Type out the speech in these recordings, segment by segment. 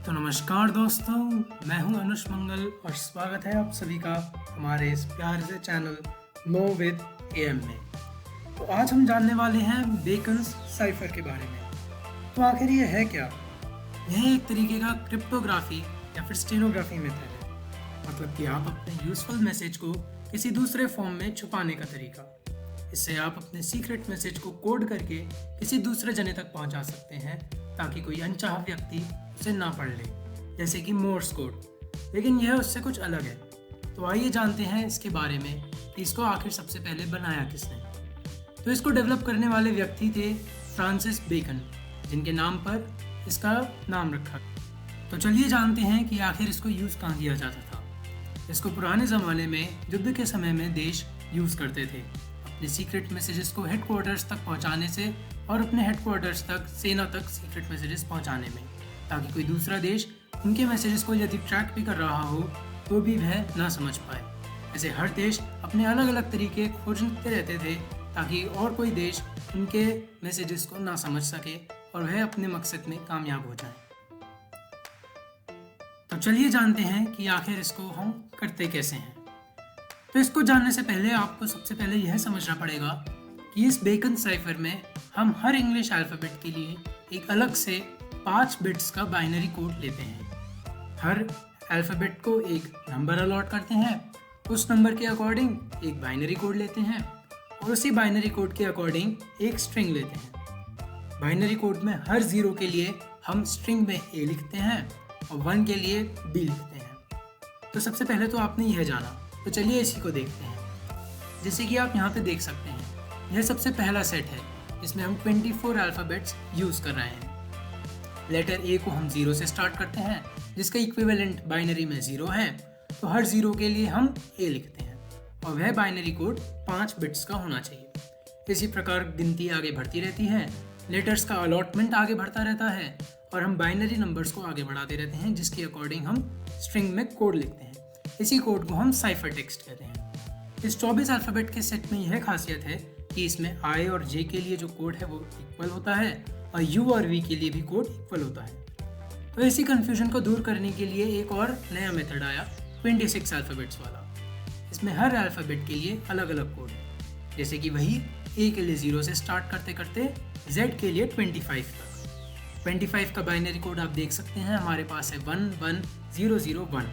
तो नमस्कार दोस्तों, मैं हूं अनुष मंगल और स्वागत है आप सभी का हमारे इस प्यारे से चैनल नो विद एएम में। तो आज हम जानने वाले हैं बेकन्स साइफर के बारे में। तो आखिर ये है क्या? यह एक तरीके का क्रिप्टोग्राफी या फिर स्टेनोग्राफी मेथड है। मतलब कि आप अपने यूजफुल मैसेज को किसी दूसरे फॉर्म में छुपाने का तरीका। इससे आप अपने सीक्रेट मैसेज को कोड करके किसी दूसरे जने तक पहुंचा सकते हैं ताकि कोई अनचाहा व्यक्ति उसे ना पढ़ ले, जैसे कि मोर्स कोड। लेकिन यह उससे कुछ अलग है। तो आइए जानते हैं इसके बारे में कि इसको आखिर सबसे पहले बनाया किसने। तो इसको डेवलप करने वाले व्यक्ति थे फ्रांसिस बेकन, जिनके नाम पर इसका नाम रखा। तो चलिए जानते हैं कि आखिर इसको यूज़ कहाँ किया जाता था। इसको पुराने ज़माने में युद्ध के समय में देश यूज़ करते थे अपने सीक्रेट मैसेजेस को हेडक्वार्टर्स तक पहुंचाने से और अपने हेडक्वार्टर्स तक सेना तक सीक्रेट मैसेजेस पहुंचाने में, ताकि कोई दूसरा देश उनके मैसेजेस को यदि ट्रैक भी कर रहा हो तो भी वह ना समझ पाए। ऐसे हर देश अपने अलग अलग तरीके खोजते रहते थे ताकि और कोई देश उनके मैसेजेस को ना समझ सके और वह अपने मकसद में कामयाब हो जाए। तो चलिए जानते हैं कि आखिर इसको हम करते कैसे हैं। तो इसको जानने से पहले आपको सबसे पहले यह समझना पड़ेगा कि इस बेकन साइफर में हम हर इंग्लिश अल्फ़ाबेट के लिए एक अलग से 5 बिट्स का बाइनरी कोड लेते हैं। हर अल्फ़ाबेट को एक नंबर अलॉट करते हैं, उस नंबर के अकॉर्डिंग एक बाइनरी कोड लेते हैं और उसी बाइनरी कोड के अकॉर्डिंग एक स्ट्रिंग लेते हैं। बाइनरी कोड में हर 0 के लिए हम स्ट्रिंग में A लिखते हैं और 1 के लिए B लिखते हैं। तो सबसे पहले तो आपने यह जाना, तो चलिए इसी को देखते हैं। जैसे कि आप यहाँ पे देख सकते हैं, यह सबसे पहला सेट है। इसमें हम 24 अल्फ़ाबेट्स यूज़ कर रहे हैं। लेटर A को हम 0 से स्टार्ट करते हैं, जिसका इक्विवेलेंट बाइनरी में 0 है। तो हर 0 के लिए हम A लिखते हैं और वह बाइनरी कोड 5 बिट्स का होना चाहिए। इसी प्रकार गिनती आगे बढ़ती रहती है, लेटर्स का अलॉटमेंट आगे बढ़ता रहता है और हम बाइनरी नंबर्स को आगे बढ़ाते रहते हैं, जिसके अकॉर्डिंग हम स्ट्रिंग में कोड लिखते हैं। इसी कोड को हम साइफर टेक्स्ट कहते हैं। इस 24 अल्फ़ाबेट के सेट में यह खासियत है कि इसमें I और J के लिए जो कोड है वो इक्वल होता है और U और V के लिए भी कोड इक्वल होता है। तो इसी कन्फ्यूजन को दूर करने के लिए एक और नया मेथड आया 26 अल्फ़ाबेट्स वाला। इसमें हर अल्फ़ाबेट के लिए अलग अलग कोड है, जैसे कि वही A के लिए 0 से स्टार्ट करते करते Z के लिए 25 तक। 25 का बाइनरी कोड आप देख सकते हैं, हमारे पास है 11001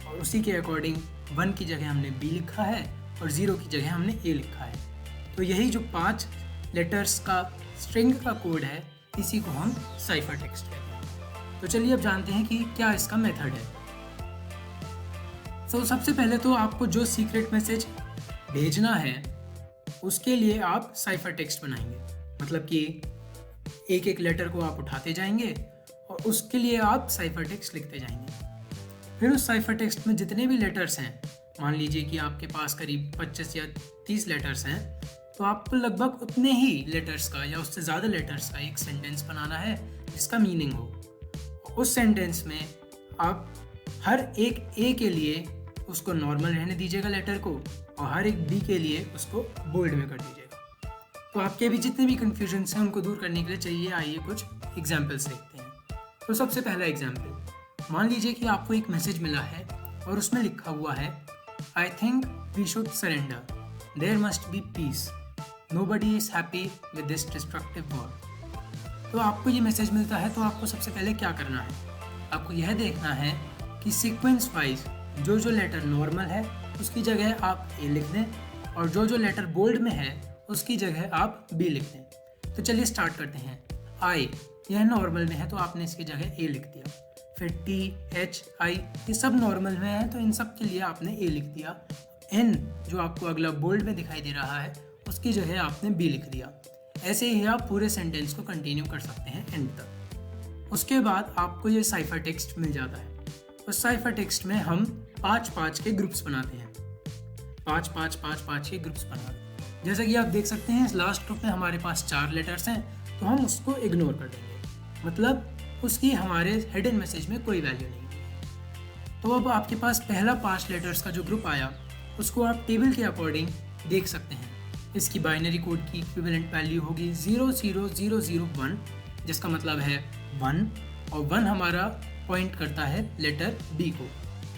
और उसी के अकॉर्डिंग 1 की जगह हमने B लिखा है और 0 की जगह हमने A लिखा है। तो यही जो 5 लेटर्स का स्ट्रिंग का कोड है, इसी को हम साइफर टेक्स्ट कहते हैं। तो चलिए अब जानते हैं कि क्या इसका मेथड है। तो सबसे पहले तो आपको जो सीक्रेट मैसेज भेजना है उसके लिए आप साइफर टेक्स्ट बनाएंगे। मतलब कि एक एक लेटर को आप उठाते जाएंगे और उसके लिए आप साइफर टेक्स्ट लिखते जाएंगे। फिर उस साइफर टेक्स्ट में जितने भी लेटर्स हैं, मान लीजिए कि आपके पास करीब 25 या 30 लेटर्स हैं, तो आपको लगभग उतने ही लेटर्स का या उससे ज़्यादा लेटर्स का एक सेंटेंस बनाना है जिसका मीनिंग हो। उस सेंटेंस में आप हर एक A के लिए उसको नॉर्मल रहने दीजिएगा लेटर को और हर एक B के लिए उसको बोल्ड में कर दीजिएगा। तो आपके भी जितने भी कन्फ्यूजन्स हैं उनको दूर करने के लिए चाहिए आइए कुछ एग्जाम्पल्स देखते हैं। तो सबसे पहला एग्जाम्पल, मान लीजिए कि आपको एक मैसेज मिला है और उसमें लिखा हुआ है I think we should surrender. There must be peace. Nobody is happy with this destructive war. तो आपको ये मैसेज मिलता है तो आपको सबसे पहले क्या करना है? आपको यह देखना है कि सीक्वेंस वाइज जो जो लेटर नॉर्मल है उसकी जगह आप A लिख दें और जो जो लेटर बोल्ड में है उसकी जगह आप B लिख दें। तो चलिए स्टार्ट करते हैं। I यह नॉर्मल में है तो आपने इसकी जगह A लिख दिया। फिर T, H, I ये सब नॉर्मल में है तो इन सब के लिए आपने A लिख दिया। N जो आपको अगला बोल्ड में दिखाई दे रहा है उसकी जगह आपने B लिख दिया। ऐसे ही आप पूरे सेंटेंस को कंटिन्यू कर सकते हैं एंड तक। उसके बाद आपको ये साइफर टेक्स्ट मिल जाता है। उस साइफर टेक्स्ट में हम 5-5 के ग्रुप्स बनाते हैं। 5-5-5-5 के ग्रुप्स बनाते हैं। जैसा कि आप देख सकते हैं इस लास्ट ग्रुप में हमारे पास 4 लेटर्स हैं तो हम उसको इग्नोर कर देंगे, मतलब उसकी हमारे हिडन मैसेज में कोई वैल्यू नहीं है। तो अब आपके पास पहला 5 लेटर्स का जो ग्रुप आया उसको आप टेबल के अकॉर्डिंग देख सकते हैं। इसकी बाइनरी कोड की इक्विवेलेंट वैल्यू होगी 00001, जिसका मतलब है 1 और 1 हमारा पॉइंट करता है लेटर बी को।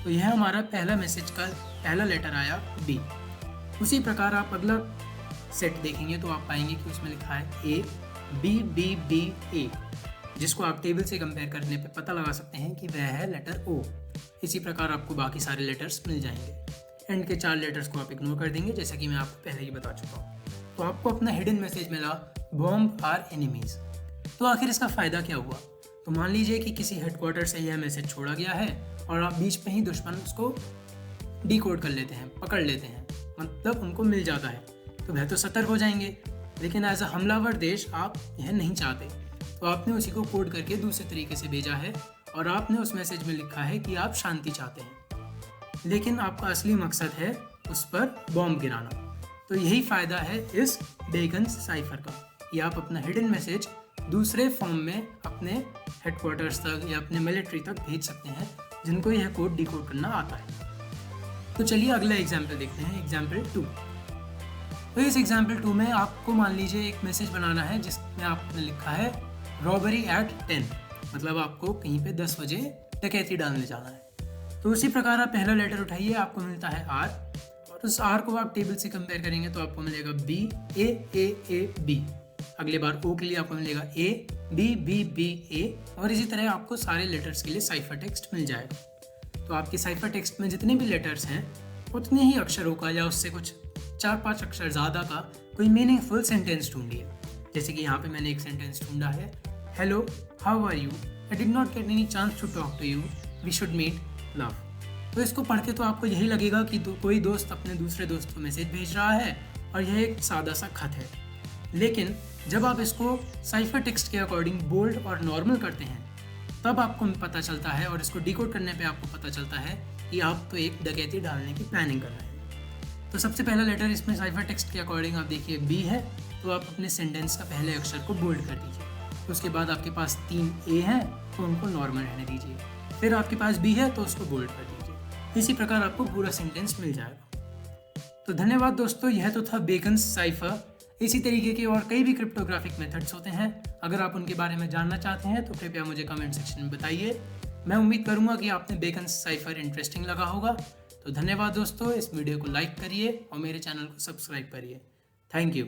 तो यह हमारा पहला मैसेज का पहला लेटर आया बी। उसी प्रकार आप अगला सेट देखेंगे तो आप पाएंगे कि उसमें लिखा है ए, बी बी बी ए, जिसको आप टेबल से कंपेयर करने पे पता लगा सकते हैं कि वह है लेटर ओ। इसी प्रकार आपको बाकी सारे लेटर्स मिल जाएंगे। एंड के 4 लेटर्स को आप इग्नोर कर देंगे, जैसा कि मैं आपको पहले ही बता चुका हूँ। तो आपको अपना हिडन मैसेज मिला, बॉम्ब आर एनिमीज। तो आखिर इसका फ़ायदा क्या हुआ? तो मान लीजिए कि किसी हेडक्वार्टर से यह मैसेज छोड़ा गया है और आप बीच में ही दुश्मन उसको डिकोड कर लेते हैं, पकड़ लेते हैं, मतलब उनको मिल जाता है, तो वह तो सतर्क हो जाएंगे। लेकिन एज अ हमलावर देश आप यह नहीं चाहते, तो आपने उसी को कोड करके दूसरे तरीके से भेजा है और आपने उस मैसेज में लिखा है कि आप शांति चाहते हैं, लेकिन आपका असली मकसद है उस पर बॉम्ब गिराना। तो यही फ़ायदा है इस बेकन्स साइफर का, कि आप अपना हिडन मैसेज दूसरे फॉर्म में अपने हेडक्वार्टर्स तक या अपने मिलिट्री तक भेज सकते हैं, जिनको यह कोड डिकोड करना आता है। तो चलिए अगला एग्जाम्पल देखते हैं, एग्जाम्पल 2। तो इस एग्जाम्पल 2 में आपको मान लीजिए एक मैसेज बनाना है जिसमें आपने लिखा है रॉबरी एट 10, मतलब आपको कहीं पे 10 बजे डकैती डालने जाना है। तो उसी प्रकार आप पहला लेटर उठाइए, आपको मिलता है आर, और उस आर को आप टेबल से कंपेयर करेंगे तो आपको मिलेगा बी, ए बी। अगले बार ओ के लिए आपको मिलेगा ए, बी बी बी ए, और इसी तरह आपको सारे लेटर्स के लिए साइफर टेक्स्ट मिल जाएगा। तो आपके साइफर टेक्स्ट में जितने भी लेटर्स हैं उतने ही अक्षरों का या उससे कुछ 4-5 अक्षर ज़्यादा का कोई मीनिंगफुल सेंटेंस ढूंढिए। जैसे कि यहाँ पे मैंने एक सेंटेंस ढूंढा है, hello how are you, I did not get any chance to talk to you, we should meet love. तो इसको पढ़ के तो आपको यही लगेगा कि कोई दोस्त अपने दूसरे दोस्त को मैसेज भेज रहा है और यह एक सादा सा खत है। लेकिन जब आप इसको साइफर टेक्स्ट के अकॉर्डिंग बोल्ड और नॉर्मल करते हैं तब आपको पता चलता है, और इसको डिकोड करने पे आपको पता चलता है कि आप तो एक डकैती डालने की प्लानिंग कर रहे हैं। तो सबसे पहला लेटर इसमें साइफर टेक्स्ट के अकॉर्डिंग आप देखिए बी है, तो आप अपने सेंटेंस का पहले अक्षर को बोल्ड कर दीजिए। तो उसके बाद आपके पास 3 ए हैं तो उनको नॉर्मल रहने दीजिए, फिर आपके पास बी है तो उसको बोल्ड कर दीजिए। इसी प्रकार आपको पूरा सेंटेंस मिल जाएगा। तो धन्यवाद दोस्तों, यह तो था बेकन्स साइफर। इसी तरीके के और कई भी क्रिप्टोग्राफिक मेथड्स होते हैं, अगर आप उनके बारे में जानना चाहते हैं तो कृपया मुझे कमेंट सेक्शन में बताइए। मैं उम्मीद करूंगा कि आपने बेकन्स साइफर इंटरेस्टिंग लगा होगा। तो धन्यवाद दोस्तों, इस वीडियो को लाइक करिए और मेरे चैनल को सब्सक्राइब करिए। Thank you.